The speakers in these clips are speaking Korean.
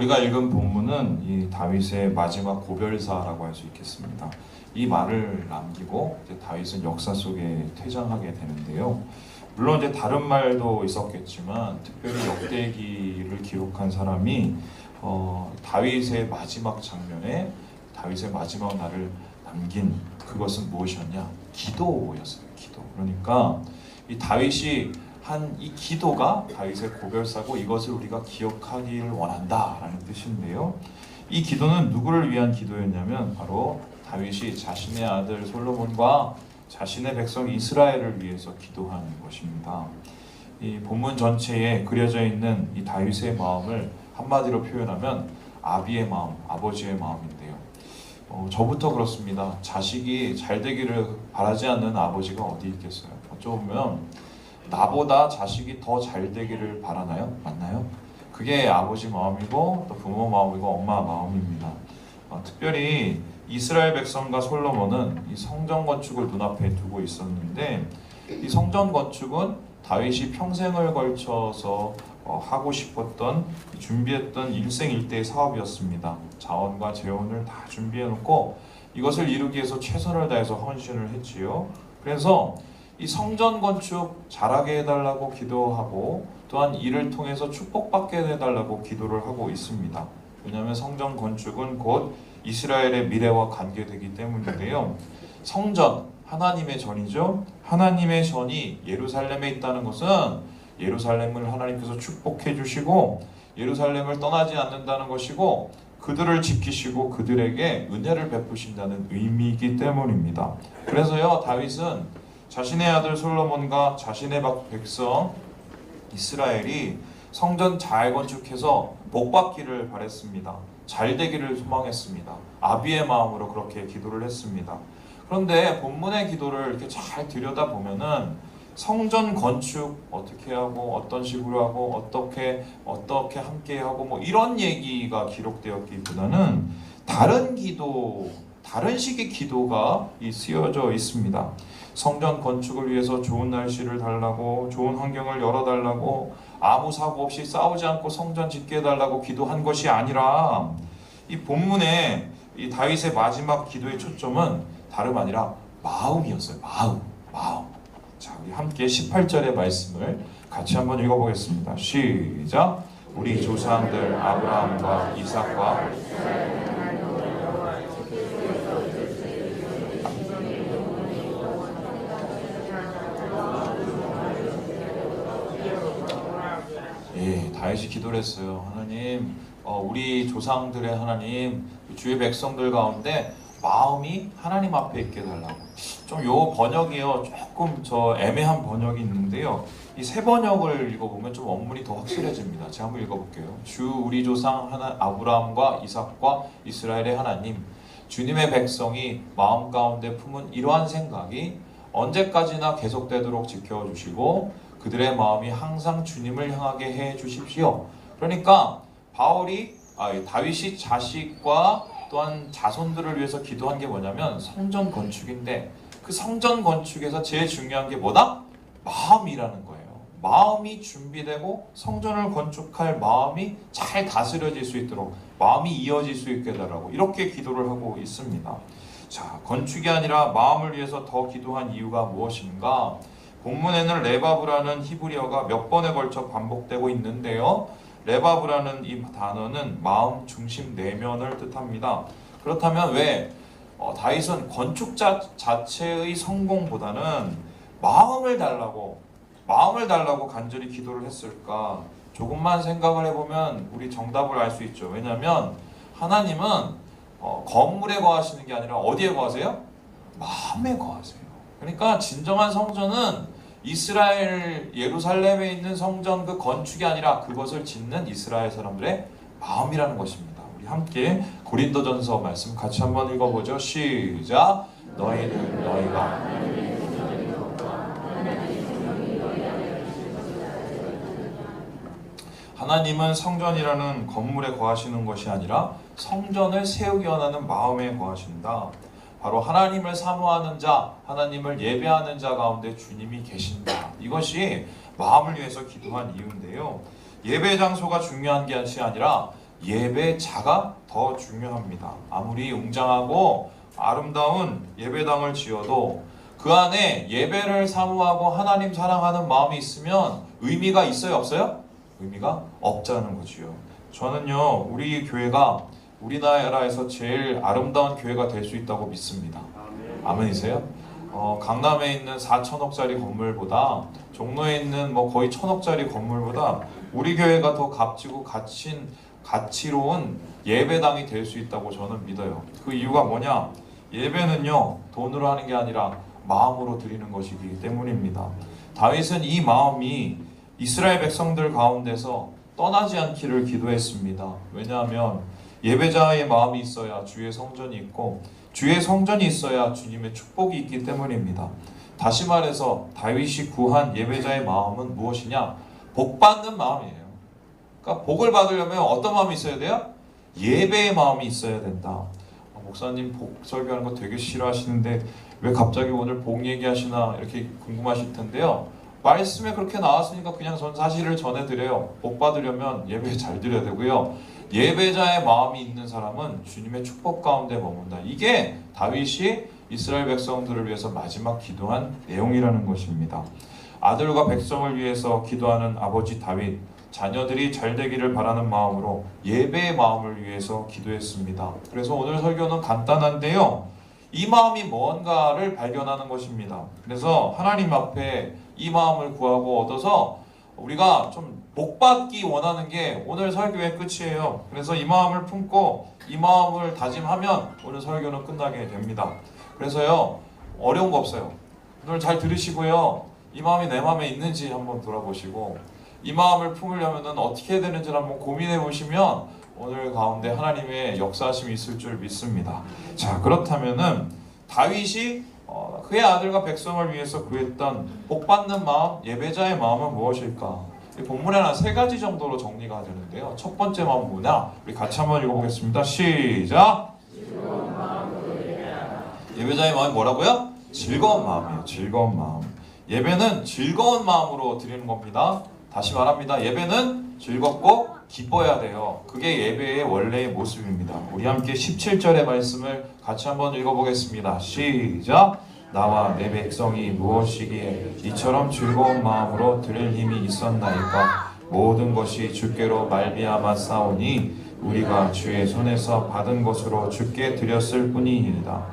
우리가 읽은 본문은 이 다윗의 마지막 고별사라고 할 수 있겠습니다. 이 말을 남기고 이제 다윗은 역사 속에 퇴장하게 되는데요. 물론 이제 다른 말도 있었겠지만 특별히 역대기를 기록한 사람이 다윗의 마지막 장면에 다윗의 마지막 날을 남긴 그것은 무엇이었냐? 기도였어요. 기도. 그러니까 이 다윗이 한 이 기도가 다윗의 고별사고 이것을 우리가 기억하기를 원한다라는 뜻인데요. 이 기도는 누구를 위한 기도였냐면 바로 다윗이 자신의 아들 솔로몬과 자신의 백성 이스라엘을 위해서 기도하는 것입니다. 이 본문 전체에 그려져 있는 이 다윗의 마음을 한마디로 표현하면 아비의 마음, 아버지의 마음인데요. 저부터 그렇습니다. 자식이 잘 되기를 바라지 않는 아버지가 어디 있겠어요? 어쩌면 나보다 자식이 더 잘 되기를 바라나요? 맞나요? 그게 아버지 마음이고 또 부모 마음이고 엄마 마음입니다. 특별히 이스라엘 백성과 솔로몬은 이 성전 건축을 눈앞에 두고 있었는데 이 성전 건축은 다윗이 평생을 걸쳐서 하고 싶었던 준비했던 일생일대의 사업이었습니다. 자원과 재원을 다 준비해 놓고 이것을 이루기 위해서 최선을 다해서 헌신을 했지요. 그래서 이 성전 건축 잘하게 해달라고 기도하고 또한 이를 통해서 축복받게 해달라고 기도를 하고 있습니다. 왜냐하면 성전 건축은 곧 이스라엘의 미래와 관계되기 때문인데요. 성전, 하나님의 전이죠. 하나님의 전이 예루살렘에 있다는 것은 예루살렘을 하나님께서 축복해 주시고 예루살렘을 떠나지 않는다는 것이고 그들을 지키시고 그들에게 은혜를 베푸신다는 의미이기 때문입니다. 그래서요, 다윗은 자신의 아들 솔로몬과 자신의 백성 이스라엘이 성전 잘 건축해서 복 받기를 바랬습니다. 잘 되기를 소망했습니다. 아비의 마음으로 그렇게 기도를 했습니다. 그런데 본문의 기도를 이렇게 잘 들여다보면은 성전 건축 어떻게 하고 어떤 식으로 하고 어떻게 함께 하고 뭐 이런 얘기가 기록되었기보다는 다른 기도, 다른 식의 기도가 쓰여져 있습니다. 성전 건축을 위해서 좋은 날씨를 달라고, 좋은 환경을 열어달라고, 아무 사고 없이 싸우지 않고 성전 짓게 해달라고 기도한 것이 아니라 이 본문에 이 다윗의 마지막 기도의 초점은 다름 아니라 마음이었어요. 마음. 자, 우리 함께 18절의 말씀을 같이 한번 읽어보겠습니다. 시작. 우리 조상들 아브라함과 이삭과 다윗이 기도를 했어요. 하나님, 우리 조상들의 하나님, 주의 백성들 가운데 마음이 하나님 앞에 있게 해달라고. 좀 요 번역이요, 조금 애매한 번역이 있는데요. 이 세 번역을 읽어보면 좀 원문이 더 확실해집니다. 제가 한번 읽어볼게요. 주 우리 조상 아브라함과 이삭과 이스라엘의 하나님, 주님의 백성이 마음 가운데 품은 이러한 생각이 언제까지나 계속되도록 지켜주시고 그들의 마음이 항상 주님을 향하게 해 주십시오. 그러니까 다윗이 자식과 또한 자손들을 위해서 기도한 게 뭐냐면 성전 건축인데 그 성전 건축에서 제일 중요한 게 뭐다? 마음이라는 거예요. 마음이 준비되고 성전을 건축할 마음이 잘 다스려질 수 있도록 마음이 이어질 수 있게 해달라고 이렇게 기도를 하고 있습니다. 자, 건축이 아니라 마음을 위해서 더 기도한 이유가 무엇인가? 본문에는 레바브라는 히브리어가 몇 번에 걸쳐 반복되고 있는데요. 레바브라는 이 단어는 마음 중심 내면을 뜻합니다. 그렇다면 왜 다윗은 건축 자체의 성공보다는 마음을 달라고 간절히 기도를 했을까? 조금만 생각을 해보면 우리 정답을 알 수 있죠. 왜냐하면 하나님은 건물에 거하시는 게 아니라 어디에 거하세요? 마음에 거하세요. 그러니까 진정한 성전은 이스라엘 예루살렘에 있는 성전 그 건축이 아니라 그것을 짓는 이스라엘 사람들의 마음이라는 것입니다. 우리 함께 고린도전서 말씀 같이 한번 읽어보죠. 시작. 너희는 너희가 하나님은 성전이라는 건물에 거하시는 것이 아니라 성전을 세우기 원하는 마음에 거하신다. 바로 하나님을 사모하는 자, 하나님을 예배하는 자 가운데 주님이 계신다. 이것이 마음을 위해서 기도한 이유인데요. 예배 장소가 중요한 것이 아니라 예배자가 더 중요합니다. 아무리 웅장하고 아름다운 예배당을 지어도 그 안에 예배를 사모하고 하나님 사랑하는 마음이 있으면 의미가 있어요, 없어요? 의미가 없자는 거지요. 저는요, 우리 교회가 우리나라에서 제일 아름다운 교회가 될 수 있다고 믿습니다. 아멘이세요? 강남에 있는 4천억짜리 건물보다 종로에 있는 뭐 거의 1,000억짜리 건물보다 우리 교회가 더 값지고 가치로운 예배당이 될 수 있다고 저는 믿어요. 그 이유가 뭐냐? 예배는요, 돈으로 하는 게 아니라 마음으로 드리는 것이기 때문입니다. 다윗은 이 마음이 이스라엘 백성들 가운데서 떠나지 않기를 기도했습니다. 왜냐하면 예배자의 마음이 있어야 주의 성전이 있고 주의 성전이 있어야 주님의 축복이 있기 때문입니다. 다시 말해서 다윗이 구한 예배자의 마음은 무엇이냐? 복 받는 마음이에요. 그러니까 복을 받으려면 어떤 마음이 있어야 돼요? 예배의 마음이 있어야 된다. 목사님 복 설교하는 거 되게 싫어하시는데 왜 갑자기 오늘 복 얘기하시나 이렇게 궁금하실 텐데요. 말씀에 그렇게 나왔으니까 그냥 전 사실을 전해드려요. 복 받으려면 예배 잘 드려야 되고요. 예배자의 마음이 있는 사람은 주님의 축복 가운데 머문다. 이게 다윗이 이스라엘 백성들을 위해서 마지막 기도한 내용이라는 것입니다. 아들과 백성을 위해서 기도하는 아버지 다윗, 자녀들이 잘 되기를 바라는 마음으로 예배의 마음을 위해서 기도했습니다. 그래서 오늘 설교는 간단한데요, 이 마음이 뭔가를 발견하는 것입니다. 그래서 하나님 앞에 이 마음을 구하고 얻어서 우리가 좀 복받기 원하는 게 오늘 설교의 끝이에요. 그래서 이 마음을 품고 이 마음을 다짐하면 오늘 설교는 끝나게 됩니다. 그래서요, 어려운 거 없어요. 오늘 잘 들으시고요, 이 마음이 내 마음에 있는지 한번 돌아보시고 이 마음을 품으려면 어떻게 해야 되는지를 한번 고민해 보시면 오늘 가운데 하나님의 역사하심이 있을 줄 믿습니다. 자, 그렇다면은 다윗이 그의 아들과 백성을 위해서 구했던 복받는 마음, 예배자의 마음은 무엇일까? 이 본문에는 세 가지 정도로 정리가 되는데요. 첫 번째 마음은 뭐냐? 우리 같이 한번 읽어보겠습니다. 시작! 예배자의 마음이 뭐라고요? 즐거운 마음이에요. 즐거운 마음. 예배는 즐거운 마음으로 드리는 겁니다. 다시 말합니다. 예배는 즐겁고 기뻐야 돼요. 그게 예배의 원래의 모습입니다. 우리 함께 17절의 말씀을 같이 한번 읽어보겠습니다. 시작! 나와 내 백성이 무엇이기에 이처럼 즐거운 마음으로 드릴 힘이 있었나이까? 모든 것이 주께로 말미암아 싸우니 우리가 주의 손에서 받은 것으로 주께 드렸을 뿐이니이다.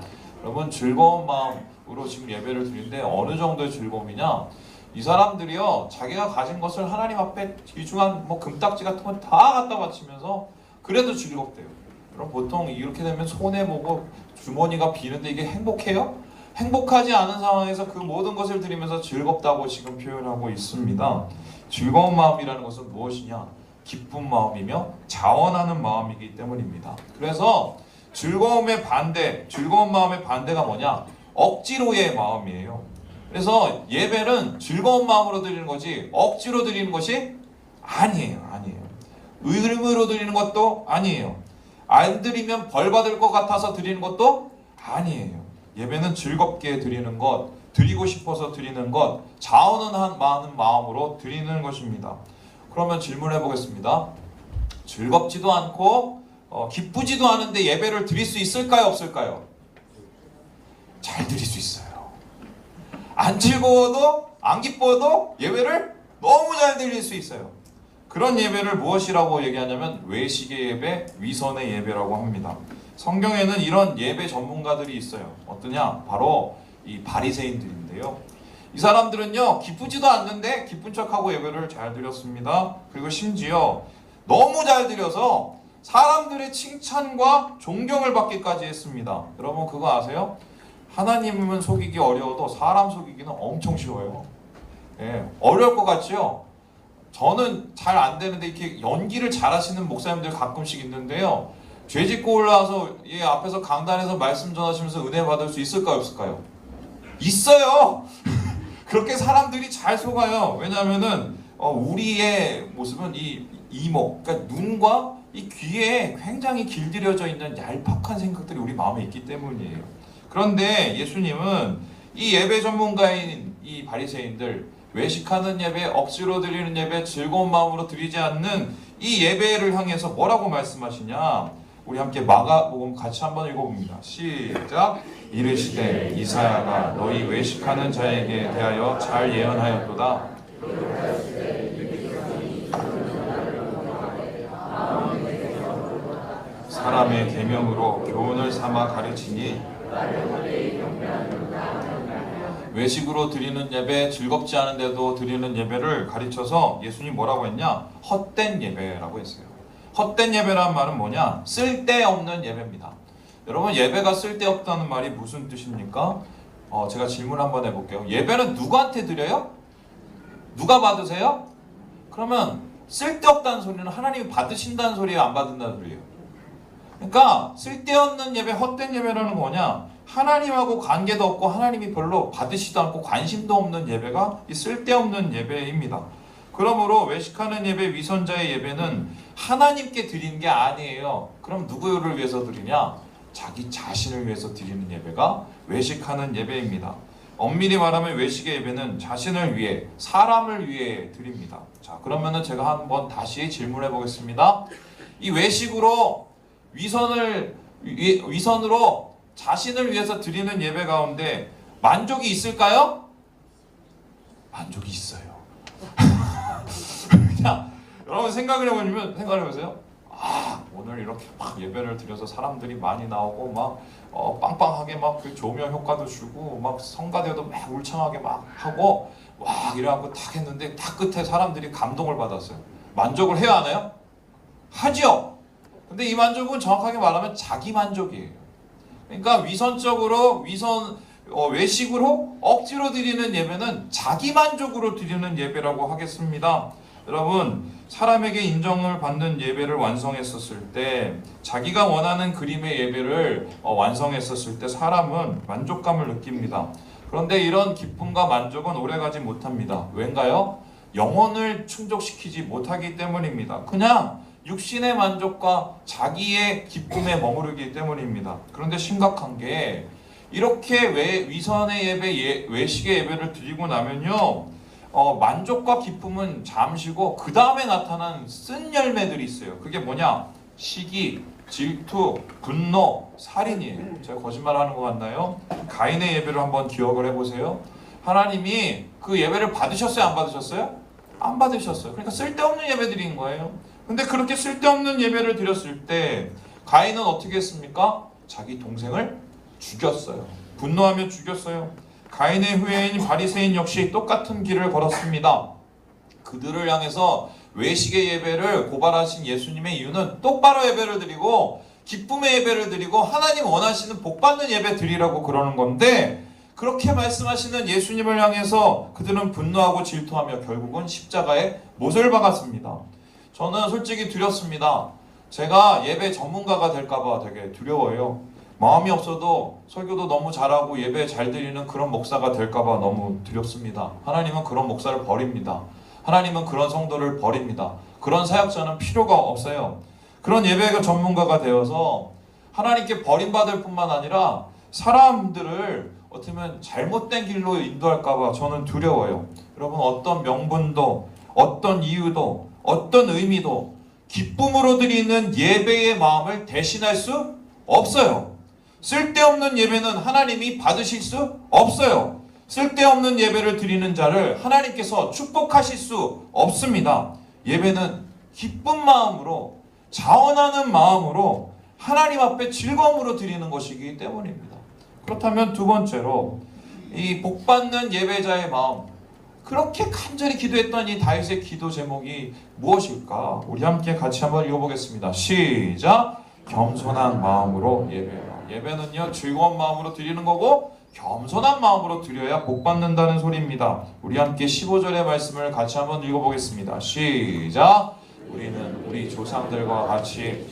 여러분, 즐거운 마음으로 지금 예배를 드리는데 어느 정도의 즐거움이냐? 이 사람들이요, 자기가 가진 것을 하나님 앞에 귀중한 금딱지 같은 건 다 갖다 바치면서 그래도 즐겁대요. 그럼 보통 이렇게 되면 손해보고 주머니가 비는데 이게 행복해요? 행복하지 않은 상황에서 그 모든 것을 드리면서 즐겁다고 지금 표현하고 있습니다. 즐거운 마음이라는 것은 무엇이냐? 기쁜 마음이며 자원하는 마음이기 때문입니다. 그래서 즐거운 마음의 반대가 뭐냐? 억지로의 마음이에요. 그래서 예배는 즐거운 마음으로 드리는 거지 억지로 드리는 것이 아니에요. 의무로 드리는 것도 아니에요. 안 드리면 벌 받을 것 같아서 드리는 것도 아니에요. 예배는 즐겁게 드리는 것, 드리고 싶어서 드리는 것, 자원은 많은 마음으로 드리는 것입니다. 그러면 질문해 보겠습니다. 즐겁지도 않고 기쁘지도 않은데 예배를 드릴 수 있을까요, 없을까요? 잘 드릴 수 있어요. 안 즐거워도 안 기뻐도 예배를 너무 잘 드릴 수 있어요. 그런 예배를 무엇이라고 얘기하냐면 외식의 예배, 위선의 예배라고 합니다. 성경에는 이런 예배 전문가들이 있어요. 어떠냐? 바로 이 바리새인들인데요. 이 사람들은요, 기쁘지도 않는데 기쁜 척하고 예배를 잘 드렸습니다. 그리고 심지어 너무 잘 드려서 사람들의 칭찬과 존경을 받기까지 했습니다. 여러분 그거 아세요? 하나님은 속이기 어려워도 사람 속이기는 엄청 쉬워요. 예, 어려울 것 같죠? 저는 잘 안 되는데 이렇게 연기를 잘하시는 목사님들 가끔씩 있는데요. 죄 짓고 올라와서 앞에서 강단에서 말씀 전하시면서 은혜 받을 수 있을까요, 없을까요? 있어요. 그렇게 사람들이 잘 속아요. 왜냐하면은 우리의 모습은 이 이목, 그러니까 눈과 이 귀에 굉장히 길들여져 있는 얄팍한 생각들이 우리 마음에 있기 때문이에요. 그런데 예수님은 이 예배 전문가인 이 바리새인들, 외식하는 예배, 억지로 드리는 예배, 즐거운 마음으로 드리지 않는 이 예배를 향해서 뭐라고 말씀하시냐? 우리 함께 마가복음 같이 한번 읽어봅니다. 시작. 이르시되 이사야가 너희 외식하는 자에게 대하여 잘 예언하였도다. 사람의 계명으로 교훈을 삼아 가르치니 외식으로 드리는 예배, 즐겁지 않은데도 드리는 예배를 가르쳐서 예수님 뭐라고 했냐? 헛된 예배라고 했어요. 헛된 예배란 말은 뭐냐? 쓸데없는 예배입니다. 여러분, 예배가 쓸데없다는 말이 무슨 뜻입니까? 제가 질문 한번 해볼게요. 예배는 누구한테 드려요? 누가 받으세요? 그러면 쓸데없다는 소리는 하나님이 받으신다는 소리예요? 안 받는다는 소리예요? 그러니까 쓸데없는 예배, 헛된 예배라는 뭐냐? 하나님하고 관계도 없고 하나님이 별로 받으시도 않고 관심도 없는 예배가 이 쓸데없는 예배입니다. 그러므로 외식하는 예배, 위선자의 예배는 하나님께 드리는 게 아니에요. 그럼 누구를 위해서 드리냐? 자기 자신을 위해서 드리는 예배가 외식하는 예배입니다. 엄밀히 말하면 외식의 예배는 자신을 위해, 사람을 위해 드립니다. 자, 그러면은 제가 한번 다시 질문해 보겠습니다. 이 외식으로 위선으로 자신을 위해서 드리는 예배 가운데 만족이 있을까요? 만족이 있어요. 그냥 여러분 생각을 해보세요. 오늘 이렇게 막 예배를 드려서 사람들이 많이 나오고 막 빵빵하게 막 그 조명 효과도 주고 막 성가대도 막 울창하게 막 하고 와 이래갖고 탁 했는데 탁 끝에 사람들이 감동을 받았어요. 만족을 해야 하나요? 하죠. 근데 이 만족은 정확하게 말하면 자기 만족이에요. 그러니까 위선적으로 외식으로 억지로 드리는 예배는 자기 만족으로 드리는 예배라고 하겠습니다. 여러분, 사람에게 인정을 받는 예배를 완성했었을 때, 자기가 원하는 그림의 예배를 완성했었을 때 사람은 만족감을 느낍니다. 그런데 이런 기쁨과 만족은 오래가지 못합니다. 왠가요? 영혼을 충족시키지 못하기 때문입니다. 그냥 육신의 만족과 자기의 기쁨에 머무르기 때문입니다. 그런데 심각한 게 이렇게 위선의 예배, 외식의 예배를 드리고 나면요, 만족과 기쁨은 잠시고 그 다음에 나타난 쓴 열매들이 있어요. 그게 뭐냐? 시기, 질투, 분노, 살인이에요. 제가 거짓말하는 것 같나요? 가인의 예배를 한번 기억을 해보세요. 하나님이 그 예배를 받으셨어요? 안 받으셨어요? 안 받으셨어요. 그러니까 쓸데없는 예배 드린 거예요. 근데 그렇게 쓸데없는 예배를 드렸을 때 가인은 어떻게 했습니까? 자기 동생을 죽였어요. 분노하며 죽였어요. 가인의 후예인 바리새인 역시 똑같은 길을 걸었습니다. 그들을 향해서 외식의 예배를 고발하신 예수님의 이유는 똑바로 예배를 드리고 기쁨의 예배를 드리고 하나님 원하시는 복받는 예배 드리라고 그러는 건데, 그렇게 말씀하시는 예수님을 향해서 그들은 분노하고 질투하며 결국은 십자가에 못을 박았습니다. 저는 솔직히 두렵습니다. 제가 예배 전문가가 될까봐 되게 두려워요. 마음이 없어도 설교도 너무 잘하고 예배 잘 드리는 그런 목사가 될까봐 너무 두렵습니다. 하나님은 그런 목사를 버립니다. 하나님은 그런 성도를 버립니다. 그런 사역자는 필요가 없어요. 그런 예배 전문가가 되어서 하나님께 버림받을 뿐만 아니라 사람들을 어떻게 보면 잘못된 길로 인도할까봐 저는 두려워요. 여러분, 어떤 명분도 어떤 이유도 어떤 의미도 기쁨으로 드리는 예배의 마음을 대신할 수 없어요. 쓸데없는 예배는 하나님이 받으실 수 없어요. 쓸데없는 예배를 드리는 자를 하나님께서 축복하실 수 없습니다. 예배는 기쁜 마음으로, 자원하는 마음으로 하나님 앞에 즐거움으로 드리는 것이기 때문입니다. 그렇다면 두 번째로, 이 복받는 예배자의 마음, 그렇게 간절히 기도했던 이 다윗의 기도 제목이 무엇일까? 우리 함께 같이 한번 읽어보겠습니다. 시작! 겸손한 마음으로 예배하라. 예배는요, 즐거운 마음으로 드리는 거고 겸손한 마음으로 드려야 복받는다는 소리입니다. 우리 함께 15절의 말씀을 같이 한번 읽어보겠습니다. 시작! 우리는 우리 조상들과 같이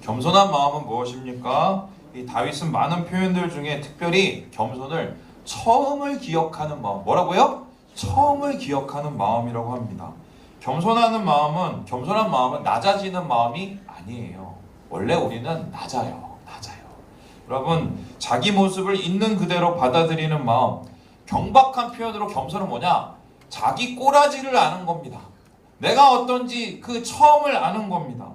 겸손한 마음은 무엇입니까? 이 다윗은 많은 표현들 중에 특별히 겸손을 처음을 기억하는 마음, 뭐라고요? 처음을 기억하는 마음이라고 합니다. 겸손한 마음은 낮아지는 마음이 아니에요. 원래 우리는 낮아요. 여러분, 자기 모습을 있는 그대로 받아들이는 마음, 경박한 표현으로 겸손은 뭐냐? 자기 꼬라지를 아는 겁니다. 내가 어떤지 그 처음을 아는 겁니다.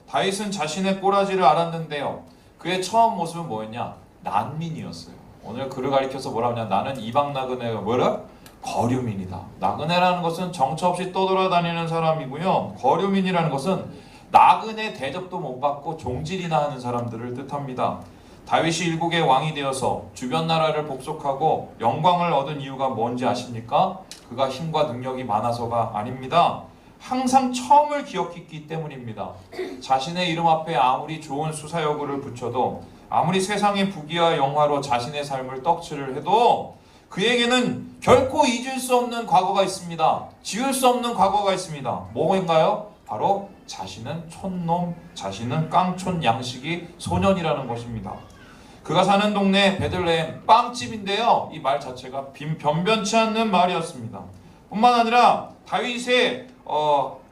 다윗은 자신의 꼬라지를 알았는데요, 그의 처음 모습은 뭐였냐? 난민이었어요. 오늘 그를 가리켜서 뭐라 하냐? 나는 이방 나그네가 뭐라? 거류민이다. 나그네라는 것은 정처 없이 떠돌아다니는 사람이고요, 거류민이라는 것은 나그네 대접도 못 받고 종질이나 하는 사람들을 뜻합니다. 다윗이 일국의 왕이 되어서 주변 나라를 복속하고 영광을 얻은 이유가 뭔지 아십니까? 그가 힘과 능력이 많아서가 아닙니다. 항상 처음을 기억했기 때문입니다. 자신의 이름 앞에 아무리 좋은 수사여구를 붙여도, 아무리 세상의 부귀와 영화로 자신의 삶을 떡칠을 해도 그에게는 결코 잊을 수 없는 과거가 있습니다. 지울 수 없는 과거가 있습니다. 뭐인가요? 바로 자신은 촌놈, 자신은 깡촌 양식이 소년이라는 것입니다. 그가 사는 동네 베들레헴 빵집인데요, 이 말 자체가 변변치 않는 말이었습니다. 뿐만 아니라 다윗의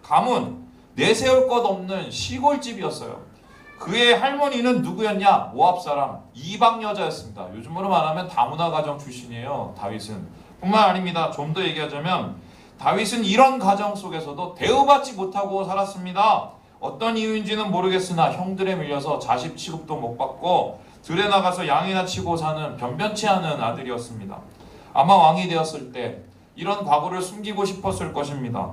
가문, 내세울 것 없는 시골집이었어요. 그의 할머니는 누구였냐? 모압 사람, 이방 여자였습니다. 요즘으로 말하면 다문화 가정 출신이에요, 다윗은. 뿐만 아닙니다. 좀 더 얘기하자면 다윗은 이런 가정 속에서도 대우받지 못하고 살았습니다. 어떤 이유인지는 모르겠으나 형들에 밀려서 자식 취급도 못 받고 들에 나가서 양이나 치고 사는 변변치 않은 아들이었습니다. 아마 왕이 되었을 때 이런 과거를 숨기고 싶었을 것입니다.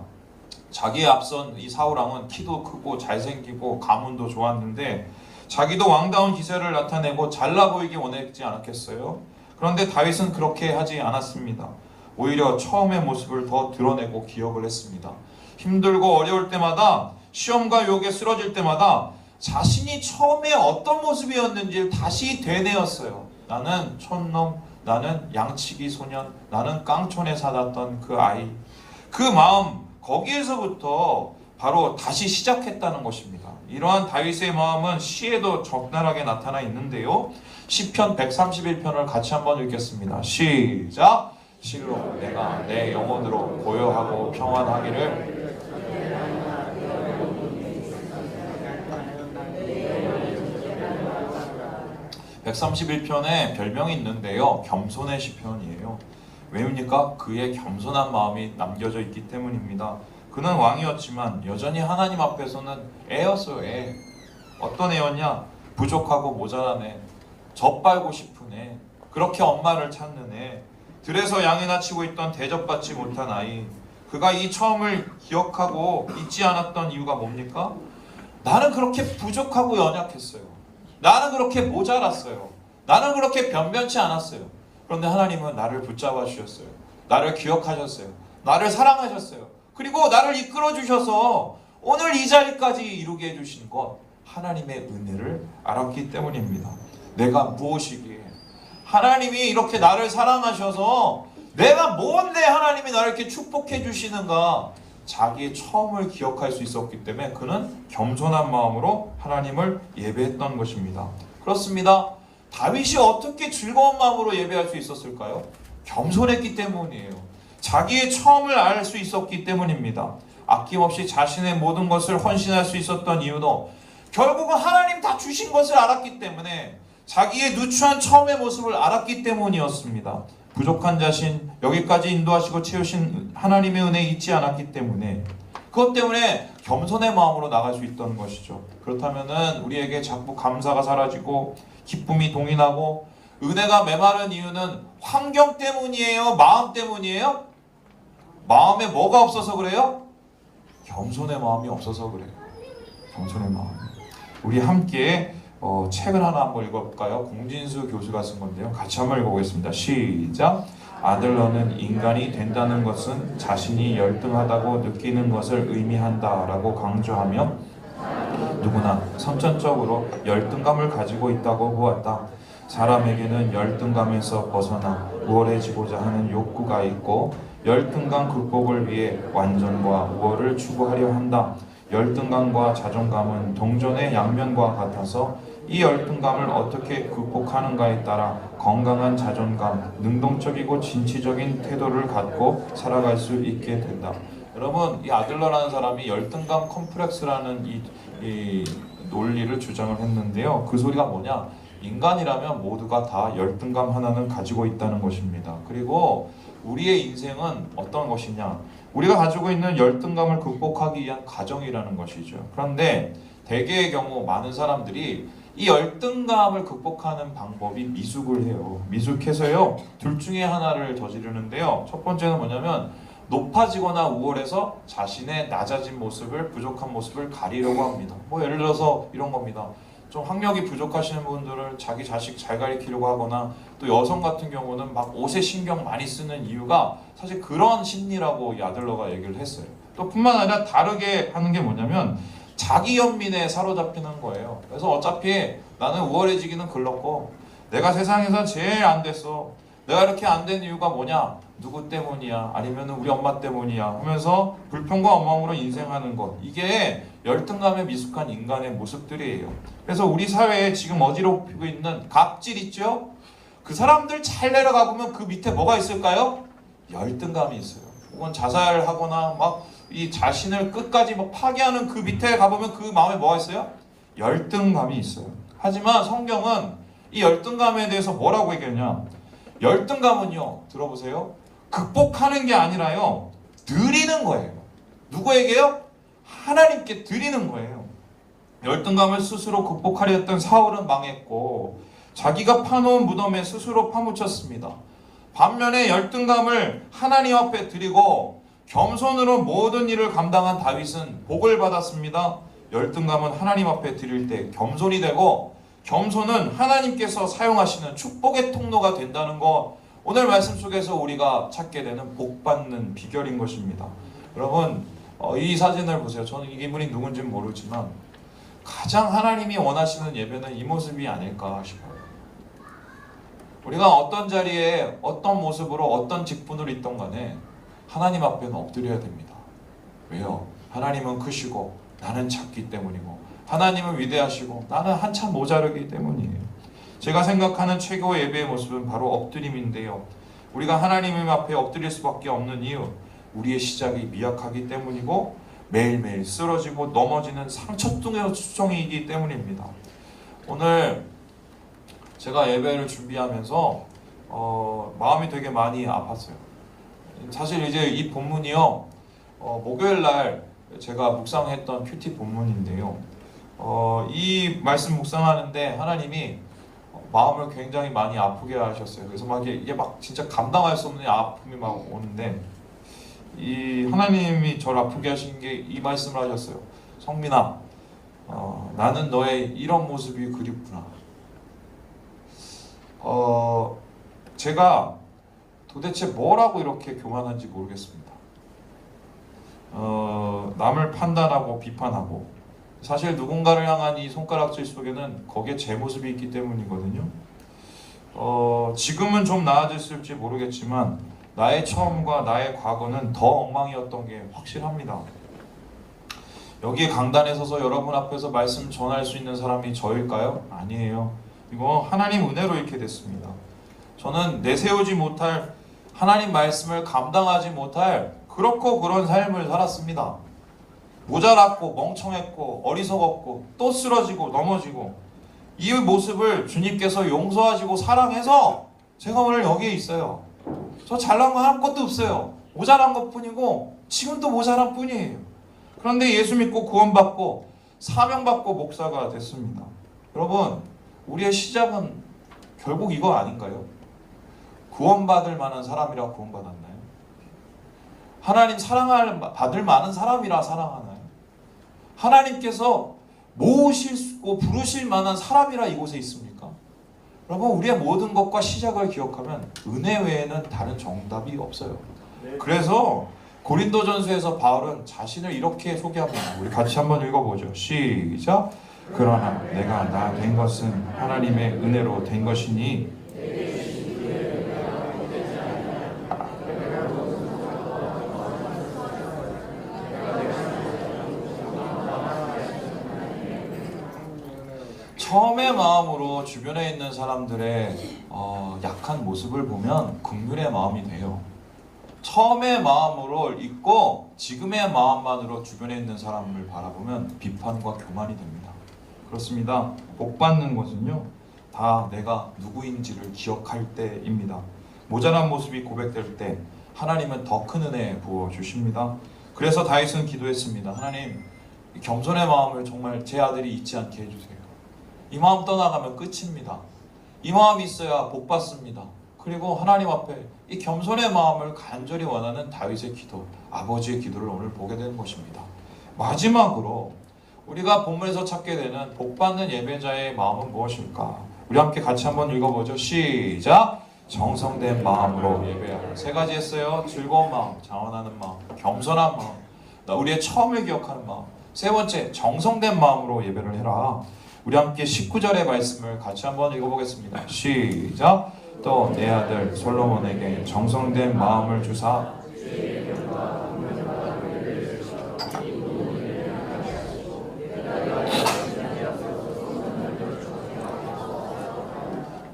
자기에 앞선 이 사울왕은 키도 크고 잘생기고 가문도 좋았는데 자기도 왕다운 기세를 나타내고 잘나 보이기 원했지 않았겠어요? 그런데 다윗은 그렇게 하지 않았습니다. 오히려 처음의 모습을 더 드러내고 기억을 했습니다. 힘들고 어려울 때마다, 시험과 유혹에 쓰러질 때마다 자신이 처음에 어떤 모습이었는지를 다시 되뇌었어요. 나는 촌놈, 나는 양치기 소년, 나는 깡촌에 살았던 그 아이. 그 마음, 거기에서부터 바로 다시 시작했다는 것입니다. 이러한 다윗의 마음은 시에도 적나라하게 나타나 있는데요, 시편 131편을 같이 한번 읽겠습니다. 시작! 실로 내가 내 영혼으로 고요하고 평안하기를. 131편에 별명이 있는데요, 겸손의 시편이에요. 왜입니까? 그의 겸손한 마음이 남겨져 있기 때문입니다. 그는 왕이었지만 여전히 하나님 앞에서는 애였어요, 애. 어떤 애였냐? 부족하고 모자란 애, 젖빨고 싶은 애, 그렇게 엄마를 찾는 애, 들에서 양이나 치고 있던 대접받지 못한 아이. 그가 이 처음을 기억하고 잊지 않았던 이유가 뭡니까? 나는 그렇게 부족하고 연약했어요. 나는 그렇게 모자랐어요. 나는 그렇게 변변치 않았어요. 그런데 하나님은 나를 붙잡아 주셨어요. 나를 기억하셨어요. 나를 사랑하셨어요. 그리고 나를 이끌어 주셔서 오늘 이 자리까지 이루게 해주신 것, 하나님의 은혜를 알았기 때문입니다. 내가 무엇이기에 하나님이 이렇게 나를 사랑하셔서 내가 뭔데 하나님이 나를 이렇게 축복해 주시는가, 자기의 처음을 기억할 수 있었기 때문에 그는 겸손한 마음으로 하나님을 예배했던 것입니다. 그렇습니다. 다윗이 어떻게 즐거운 마음으로 예배할 수 있었을까요? 겸손했기 때문이에요. 자기의 처음을 알 수 있었기 때문입니다. 아낌없이 자신의 모든 것을 헌신할 수 있었던 이유도 결국은 하나님 다 주신 것을 알았기 때문에, 자기의 누추한 처음의 모습을 알았기 때문이었습니다. 부족한 자신, 여기까지 인도하시고 채우신 하나님의 은혜에 잊지 않았기 때문에, 그것 때문에 겸손의 마음으로 나갈 수 있던 것이죠. 그렇다면은 우리에게 자꾸 감사가 사라지고 기쁨이 동인하고 은혜가 메마른 이유는 환경 때문이에요? 마음 때문이에요? 마음에 뭐가 없어서 그래요? 겸손의 마음이 없어서 그래요. 겸손의 마음. 우리 함께 책을 하나 한번 읽어볼까요? 공진수 교수가 쓴 건데요, 같이 한번 읽어보겠습니다. 시작! 아들러는 인간이 된다는 것은 자신이 열등하다고 느끼는 것을 의미한다 라고 강조하며, 누구나 선천적으로 열등감을 가지고 있다고 보았다. 사람에게는 열등감에서 벗어나 우월해지고자 하는 욕구가 있고, 열등감 극복을 위해 완전과 우월을 추구하려 한다. 열등감과 자존감은 동전의 양면과 같아서 이 열등감을 어떻게 극복하는가에 따라 건강한 자존감, 능동적이고 진취적인 태도를 갖고 살아갈 수 있게 된다. 여러분, 이 아들러라는 사람이 열등감 컴플렉스라는 이 논리를 주장을 했는데요, 그 소리가 뭐냐? 인간이라면 모두가 다 열등감 하나는 가지고 있다는 것입니다. 그리고 우리의 인생은 어떤 것이냐? 우리가 가지고 있는 열등감을 극복하기 위한 과정이라는 것이죠. 그런데 대개의 경우 많은 사람들이 이 열등감을 극복하는 방법이 미숙을 해요. 미숙해서요, 둘 중에 하나를 저지르는데요. 첫 번째는 뭐냐면 높아지거나 우월해서 자신의 낮아진 모습을, 부족한 모습을 가리려고 합니다. 뭐 예를 들어서 이런 겁니다. 좀 학력이 부족하시는 분들은 자기 자식 잘 가리키려고 하거나, 또 여성 같은 경우는 막 옷에 신경 많이 쓰는 이유가 사실 그런 심리라고 이 아들러가 얘기를 했어요. 또 뿐만 아니라 다르게 하는 게 뭐냐면 자기 연민에 사로잡히는 거예요. 그래서 어차피 나는 우월해지기는 글렀고 내가 세상에서 제일 안 됐어. 내가 이렇게 안 된 이유가 뭐냐? 누구 때문이야? 아니면 우리 엄마 때문이야? 하면서 불평과 원망으로 인생하는 것. 이게 열등감에 미숙한 인간의 모습들이에요. 그래서 우리 사회에 지금 어지럽히고 있는 갑질 있죠? 그 사람들 잘 내려가 보면 그 밑에 뭐가 있을까요? 열등감이 있어요. 혹은 자살하거나 막 이 자신을 끝까지 막 파괴하는 그 밑에 가보면 그 마음에 뭐가 있어요? 열등감이 있어요. 하지만 성경은 이 열등감에 대해서 뭐라고 얘기하냐? 열등감은요, 들어보세요. 극복하는 게 아니라요, 드리는 거예요. 누구에게요? 하나님께 드리는 거예요. 열등감을 스스로 극복하려 했던 사울은 망했고 자기가 파놓은 무덤에 스스로 파묻혔습니다. 반면에 열등감을 하나님 앞에 드리고 겸손으로 모든 일을 감당한 다윗은 복을 받았습니다. 열등감은 하나님 앞에 드릴 때 겸손이 되고, 겸손은 하나님께서 사용하시는 축복의 통로가 된다는 거, 오늘 말씀 속에서 우리가 찾게 되는 복 받는 비결인 것입니다. 여러분, 이 사진을 보세요. 저는 이분이 누군지는 모르지만 가장 하나님이 원하시는 예배는 이 모습이 아닐까 싶어요. 우리가 어떤 자리에 어떤 모습으로 어떤 직분으로 있던 간에 하나님 앞에는 엎드려야 됩니다. 왜요? 하나님은 크시고 나는 작기 때문이고, 하나님은 위대하시고 나는 한참 모자르기 때문이에요. 제가 생각하는 최고의 예배의 모습은 바로 엎드림인데요. 우리가 하나님 앞에 엎드릴 수밖에 없는 이유, 우리의 시작이 미약하기 때문이고 매일매일 쓰러지고 넘어지는 상처통의 수종이기 때문입니다. 오늘 제가 예배를 준비하면서 마음이 되게 많이 아팠어요. 사실 이제 이 본문이요, 목요일 날 제가 묵상했던 큐티 본문인데요. 이 말씀 묵상하는데 하나님이 마음을 굉장히 많이 아프게 하셨어요. 그래서 막 이게 막 진짜 감당할 수 없는 아픔이 막 오는데, 이 하나님이 저를 아프게 하신 게 이 말씀을 하셨어요. 성민아, 나는 너의 이런 모습이 그립구나. 제가 도대체 뭐라고 이렇게 교만한지 모르겠습니다. 남을 판단하고 비판하고, 사실 누군가를 향한 이 손가락질 속에는 거기에 제 모습이 있기 때문이거든요. 지금은 좀 나아졌을지 모르겠지만 나의 처음과 나의 과거는 더 엉망이었던 게 확실합니다. 여기에 강단에 서서 여러분 앞에서 말씀 전할 수 있는 사람이 저일까요? 아니에요. 이거 하나님 은혜로 이렇게 됐습니다. 저는 내세우지 못할, 하나님 말씀을 감당하지 못할 그렇고 그런 삶을 살았습니다. 모자랐고 멍청했고 어리석었고 또 쓰러지고 넘어지고, 이 모습을 주님께서 용서하시고 사랑해서 제가 오늘 여기에 있어요. 저 잘난 거 아무것도 없어요. 모자란 것 뿐이고 지금도 모자란 뿐이에요. 그런데 예수 믿고 구원받고 사명받고 목사가 됐습니다. 여러분, 우리의 시작은 결국 이거 아닌가요? 구원받을 만한 사람이라 구원받았나요? 하나님 사랑을 받을 만한 사람이라 사랑하나요? 하나님께서 모으시고 부르실 만한 사람이라 이곳에 있습니까? 여러분, 우리의 모든 것과 시작을 기억하면 은혜 외에는 다른 정답이 없어요. 그래서 고린도전서에서 바울은 자신을 이렇게 소개합니다. 우리 같이 한번 읽어보죠. 시작. 그러나 내가 나 된 것은 하나님의 은혜로 된 것이니 처음의 마음으로 주변에 있는 사람들의 약한 모습을 보면 긍휼의 마음이 돼요. 처음의 마음으로 있고 지금의 마음만으로 주변에 있는 사람을 바라보면 비판과 교만이 됩니다. 그렇습니다. 복 받는 것은요, 다 내가 누구인지를 기억할 때입니다. 모자란 모습이 고백될 때 하나님은 더 큰 은혜 부어주십니다. 그래서 다윗은 기도했습니다. 하나님, 겸손의 마음을 정말 제 아들이 잊지 않게 해주세요. 이 마음 떠나가면 끝입니다. 이 마음이 있어야 복 받습니다. 그리고 하나님 앞에 이 겸손의 마음을 간절히 원하는 다윗의 기도, 아버지의 기도를 오늘 보게 되는 것입니다. 마지막으로 우리가 본문에서 찾게 되는 복 받는 예배자의 마음은 무엇일까? 우리 함께 같이 한번 읽어보죠. 시작! 정성된 마음으로 예배하라. 세 가지 했어요. 즐거운 마음, 자원하는 마음, 겸손한 마음, 우리의 처음을 기억하는 마음. 세 번째, 정성된 마음으로 예배를 해라. 우리 함께 19절의 말씀을 같이 한번 읽어보겠습니다. 시작! 또 내 아들 솔로몬에게 정성된 마음을 주사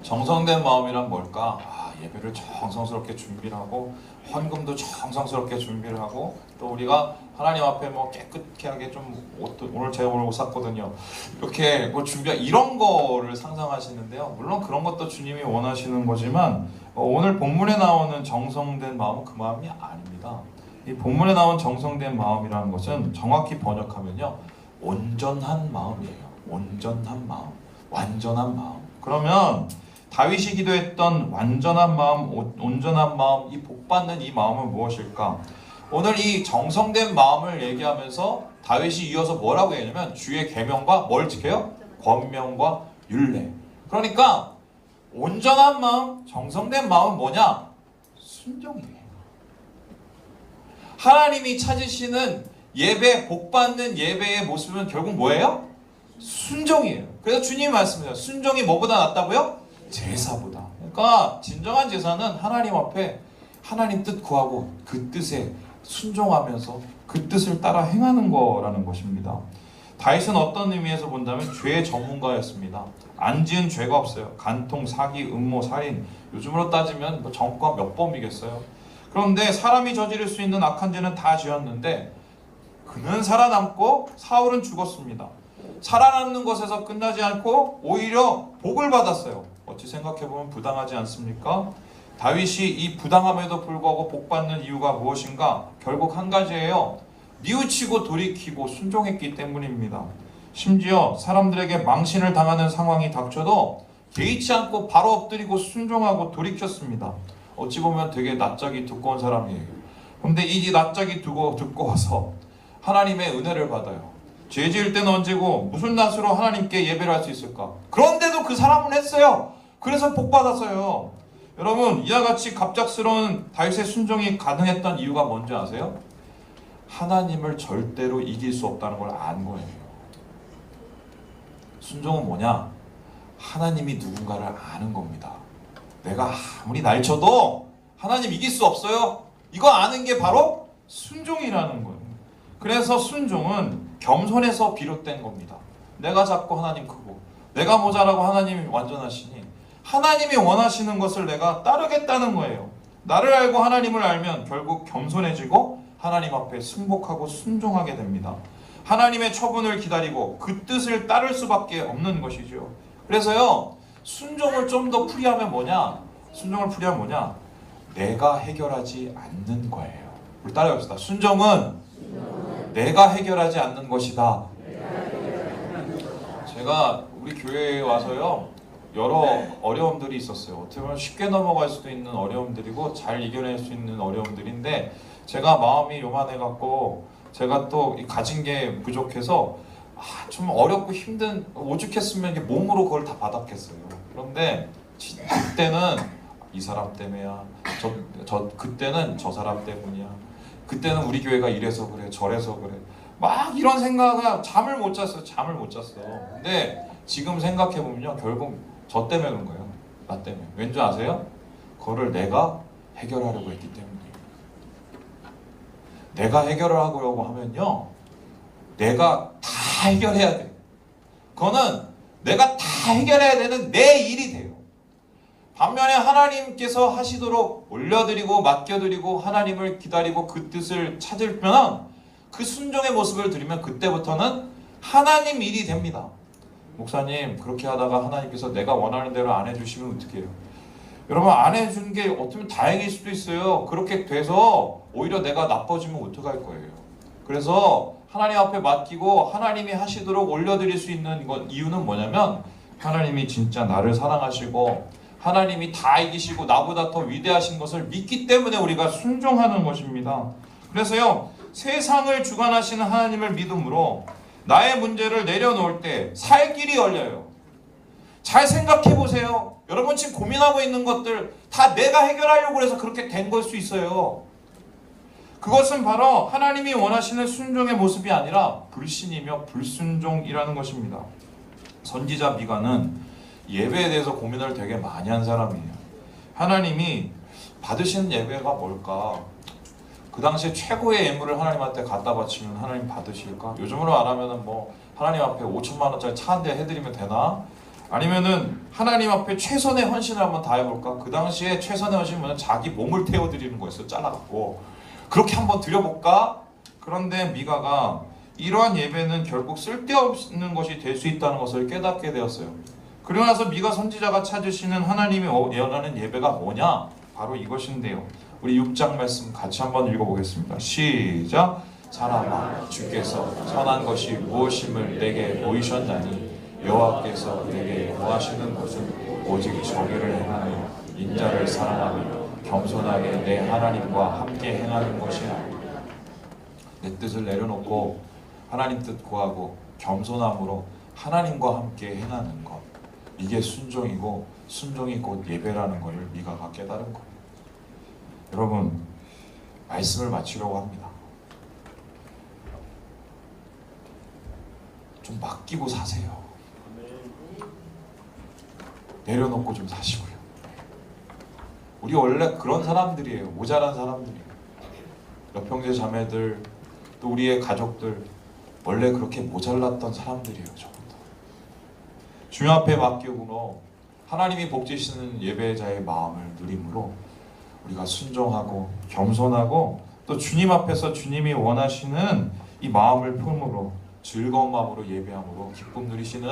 정성된 마음이란 뭘까? 예배를 정성스럽게 준비를 하고 헌금도 정성스럽게 준비를 하고 또 우리가 하나님 앞에 뭐 깨끗하게 좀 옷도 오늘 제가 오늘 옷 샀거든요. 이렇게 뭐 준비한 이런 거를 상상하시는데요. 물론 그런 것도 주님이 원하시는 거지만 오늘 본문에 나오는 정성된 마음은 그 마음이 아닙니다. 이 본문에 나온 정성된 마음이라는 것은 정확히 번역하면요, 온전한 마음이에요. 온전한 마음, 완전한 마음. 그러면 다윗이 기도했던 완전한 마음, 온전한 마음, 이 복받는 이 마음은 무엇일까? 오늘 이 정성된 마음을 얘기하면서 다윗이 이어서 뭐라고 얘기하냐면 주의 계명과 뭘 지켜요? 권명과 율례. 그러니까 온전한 마음, 정성된 마음은 뭐냐? 순종이에요. 하나님이 찾으시는 예배, 복받는 예배의 모습은 결국 뭐예요? 순종이에요. 그래서 주님이 말씀해요. 순종이 뭐보다 낫다고요? 제사보다. 그러니까 진정한 제사는 하나님 앞에 하나님 뜻 구하고 그 뜻에 순종하면서 그 뜻을 따라 행하는 거라는 것입니다. 다윗은 어떤 의미에서 본다면 죄의 전문가였습니다. 안 지은 죄가 없어요. 간통, 사기, 음모, 살인, 요즘으로 따지면 뭐 정권 몇 범이겠어요. 그런데 사람이 저지를 수 있는 악한 죄는 다 지었는데 그는 살아남고 사울은 죽었습니다. 살아남는 것에서 끝나지 않고 오히려 복을 받았어요. 어찌 생각해보면 부당하지 않습니까? 다윗이 이 부당함에도 불구하고 복받는 이유가 무엇인가? 결국 한 가지예요. 뉘우치고 돌이키고 순종했기 때문입니다. 심지어 사람들에게 망신을 당하는 상황이 닥쳐도 개의치 않고 바로 엎드리고 순종하고 돌이켰습니다. 어찌 보면 되게 낯짝이 두꺼운 사람이에요. 그런데 이 낯짝이 두꺼워서 하나님의 은혜를 받아요. 죄 지을 때는 언제고 무슨 낯으로 하나님께 예배를 할 수 있을까? 그런데도 그 사람은 했어요. 그래서 복 받았어요. 여러분, 이와 같이 갑작스러운 다윗의 순종이 가능했던 이유가 뭔지 아세요? 하나님을 절대로 이길 수 없다는 걸 안 거예요. 순종은 뭐냐? 하나님이 누군가를 아는 겁니다. 내가 아무리 날쳐도 하나님 이길 수 없어요. 이거 아는 게 바로 순종이라는 거예요. 그래서 순종은 겸손에서 비롯된 겁니다. 내가 작고 하나님 크고 내가 모자라고 하나님이 완전하시니 하나님이 원하시는 것을 내가 따르겠다는 거예요. 나를 알고 하나님을 알면 결국 겸손해지고 하나님 앞에 승복하고 순종하게 됩니다. 하나님의 처분을 기다리고 그 뜻을 따를 수밖에 없는 것이죠. 그래서요, 순종을 좀 더 풀이하면 뭐냐? 순종을 풀이하면 뭐냐? 내가 해결하지 않는 거예요. 우리 따라해봅시다. 순종은 내가 해결하지 않는 것이다. 제가 우리 교회에 와서요, 여러 어려움들이 있었어요. 어떻게 보면 쉽게 넘어갈 수도 있는 어려움들이고 잘 이겨낼 수 있는 어려움들인데 제가 마음이 요만해갖고 제가 또 가진 게 부족해서 좀 어렵고 힘든, 오죽했으면 이게 몸으로 그걸 다 받았겠어요. 그런데 그때는 이 사람 때문이야. 그때는 저 사람 때문이야. 그때는 우리 교회가 이래서 그래, 저래서 그래. 막 이런 생각을 잠을 못 잤어요. 근데 지금 생각해보면요, 결국 저 때문에 그런 거예요. 나 때문에. 왠지 아세요? 그거를 내가 해결하려고 했기 때문이에요. 내가 해결을 하려고 하면요, 내가 다 해결해야 돼. 그거는 내가 다 해결해야 되는 내 일이 돼요. 반면에 하나님께서 하시도록 올려드리고 맡겨드리고 하나님을 기다리고 그 뜻을 찾으면 그 순종의 모습을 드리면 그때부터는 하나님 일이 됩니다. 목사님 그렇게 하다가 하나님께서 내가 원하는 대로 안 해주시면 어떡해요? 여러분 안 해준 게 어쩌면 다행일 수도 있어요. 그렇게 돼서 오히려 내가 나빠지면 어떡할 거예요? 그래서 하나님 앞에 맡기고 하나님이 하시도록 올려드릴 수 있는 이유는 뭐냐면 하나님이 진짜 나를 사랑하시고 하나님이 다 이기시고 나보다 더 위대하신 것을 믿기 때문에 우리가 순종하는 것입니다. 그래서요, 세상을 주관하시는 하나님을 믿음으로 나의 문제를 내려놓을 때 살 길이 열려요. 잘 생각해 보세요. 여러분 지금 고민하고 있는 것들 다 내가 해결하려고 해서 그렇게 된 걸 수 있어요. 그것은 바로 하나님이 원하시는 순종의 모습이 아니라 불신이며 불순종이라는 것입니다. 선지자 미가는 예배에 대해서 고민을 되게 많이 한 사람이에요. 하나님이 받으시는 예배가 뭘까? 그 당시에 최고의 예물을 하나님한테 갖다 바치면 하나님 받으실까? 요즘으로 말하면은 뭐 하나님 앞에 5천만 원짜리 차 한 대 해드리면 되나? 아니면은 하나님 앞에 최선의 헌신을 한번 다 해볼까? 그 당시에 최선의 헌신은 자기 몸을 태워드리는 거였어요. 잘라갖고 그렇게 한번 드려볼까? 그런데 미가가 이러한 예배는 결국 쓸데없는 것이 될 수 있다는 것을 깨닫게 되었어요. 그러고 나서 미가 선지자가 찾으시는 하나님이 원하는 예배가 뭐냐? 바로 이것인데요. 우리 6장 말씀 같이 한번 읽어보겠습니다. 시작! 사람아, 주께서 선한 것이 무엇임을 내게 보이셨나니 여호와께서 내게 구하시는 것은 오직 정의를 행하며 인자를 사랑하며 겸손하게 내 하나님과 함께 행하는 것이야. 내 뜻을 내려놓고 하나님 뜻 구하고 겸손함으로 하나님과 함께 행하는 것, 이게 순종이고 순종이 곧 예배라는 것을 미가가 깨달은 거예요. 여러분, 말씀을 마치려고 합니다. 좀 맡기고 사세요. 내려놓고 좀 사시고요. 우리 원래 그런 사람들이에요. 모자란 사람들이에요. 여평제 자매들, 또 우리의 가족들 원래 그렇게 모자랐던 사람들이에요. 전부 다. 주님 앞에 맡기고 하나님이 복지시는 예배자의 마음을 누림으로 우리가 순종하고 겸손하고 또 주님 앞에서 주님이 원하시는 이 마음을 품으로 즐거운 마음으로 예배함으로 기쁨 누리시는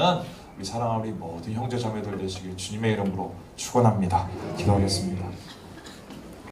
우리 사랑하는 우리 모든 형제 자매들 되시길 주님의 이름으로 축원합니다. 기도하겠습니다.